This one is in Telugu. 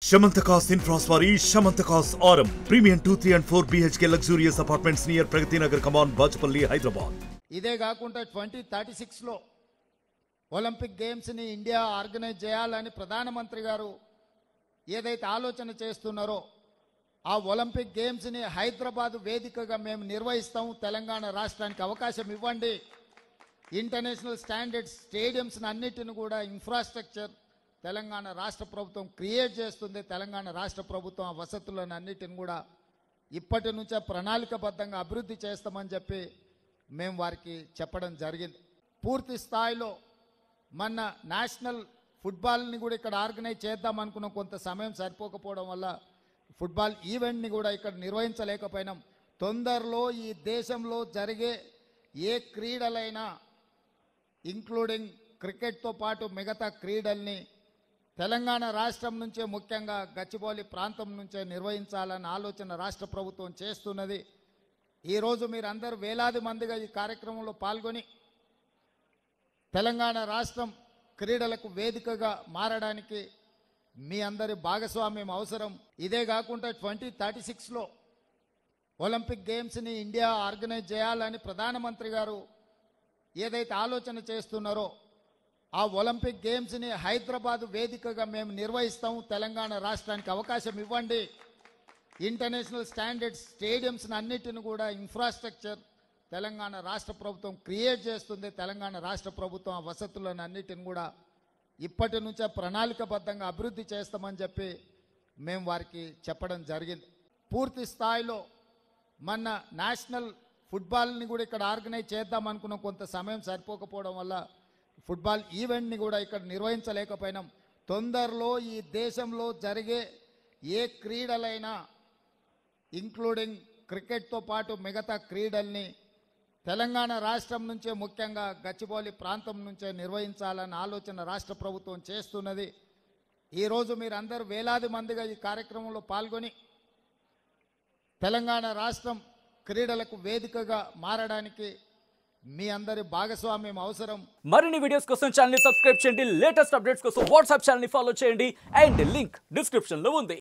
Shamantakas Infraswari, Shamantakas Aurum. Premium 2, 3 and 4 BHK luxurious apartments near Pragati Nagar, Kaman, Bachapalli, Hyderabad. ఇదే కాకుండా 2036 లో ఒలింపిక్ గేమ్స్ ని ఇండియా ఆర్గనైజ్ చేయాలని ప్రధానమంత్రి గారు ఏదైతే ఆలోచన చేస్తున్నారో ఆ ఒలింపిక్ గేమ్స్ ని హైదరాబాద్ వేదికగా మేము నిర్వహిస్తాం. తెలంగాణ రాష్ట్రానికి అవకాశం ఇవ్వండి. ఇంటర్నేషనల్ స్టాండర్డ్స్ స్టేడియంస్ అన్నిటిని కూడా ఇన్ఫ్రాస్ట్రక్చర్ తెలంగాణ రాష్ట్ర ప్రభుత్వం క్రియేట్ చేస్తుంది. తెలంగాణ రాష్ట్ర ప్రభుత్వం ఆ వసతులను అన్నిటిని కూడా ఇప్పటి నుంచే ప్రణాళికబద్ధంగా అభివృద్ధి చేస్తామని చెప్పి మేము వారికి చెప్పడం జరిగింది. పూర్తి స్థాయిలో మన నేషనల్ ఫుట్బాల్ని కూడా ఇక్కడ ఆర్గనైజ్ చేద్దాం అనుకున్న కొంత సమయం సరిపోకపోవడం వల్ల ఫుట్బాల్ ఈవెంట్ని కూడా ఇక్కడ నిర్వహించలేకపోయినాం. తొందరలో ఈ దేశంలో జరిగే ఏ క్రీడలైనా ఇంక్లూడింగ్ క్రికెట్తో పాటు మిగతా క్రీడల్ని తెలంగాణ రాష్ట్రం నుంచే ముఖ్యంగా గచ్చిబౌలి ప్రాంతం నుంచే నిర్వహించాలన్న ఆలోచన రాష్ట్ర ప్రభుత్వం చేస్తున్నది. ఈరోజు మీరందరూ వేలాది మందిగా ఈ కార్యక్రమంలో పాల్గొని తెలంగాణ రాష్ట్రం క్రీడలకు వేదికగా మారడానికి మీ అందరి భాగస్వామ్యం అవసరం. ఇదే కాకుండా 2036 లో ఒలింపిక్ గేమ్స్ ని ఇండియా ఆర్గనైజ్ చేయాలని ప్రధానమంత్రి గారు ఏదైతే ఆలోచన చేస్తున్నారో ఆ ఒలింపిక్ గేమ్స్ ని హైదరాబాద్ వేదికగా మేము నిర్వహిస్తాం. తెలంగాణ రాష్ట్రానికి అవకాశం ఇవ్వండి. ఇంటర్నేషనల్ స్టాండర్డ్స్ స్టేడియంస్ అన్నిటిని కూడా ఇన్ఫ్రాస్ట్రక్చర్ తెలంగాణ రాష్ట్ర ప్రభుత్వం క్రియేట్ చేస్తుంది. తెలంగాణ రాష్ట్ర ప్రభుత్వం ఆ వసతులను అన్నిటిని కూడా ఇప్పటి నుంచే ప్రణాళికబద్ధంగా అభివృద్ధి చేస్తామని చెప్పి మేము వారికి చెప్పడం జరిగింది. పూర్తి స్థాయిలో మన నేషనల్ ఫుట్బాల్ని కూడా ఇక్కడ ఆర్గనైజ్ చేద్దాం అనుకున్న కొంత సమయం సరిపోకపోవడం వల్ల ఫుట్బాల్ ఈవెంట్ని కూడా ఇక్కడ నిర్వహించలేకపోయినాం. తొందరలో ఈ దేశంలో జరిగే ఏ క్రీడలైనా ఇంక్లూడింగ్ క్రికెట్తో పాటు మిగతా క్రీడల్ని తెలంగాణ రాష్ట్రం నుంచే ముఖ్యంగా గచ్చిబౌలి ప్రాంతం నుంచే నిర్వహించాలన్న ఆలోచన రాష్ట్ర ప్రభుత్వం చేస్తున్నది. ఈరోజు మీరందరూ వేలాది మందిగా ఈ కార్యక్రమంలో పాల్గొని తెలంగాణ రాష్ట్రం క్రీడలకు వేదికగా మారడానికి మీ అందరి భాగస్వామ్యం అవసరం. మరిన్ని వీడియోస్ కోసం ఛానల్ ని సబ్స్క్రైబ్ చేయండి. లేటెస్ట్ అప్డేట్స్ కోసం వాట్సాప్ ఛానల్ ని ఫాలో చేయండి అండ్ లింక్ డిస్క్రిప్షన్ లో ఉంది.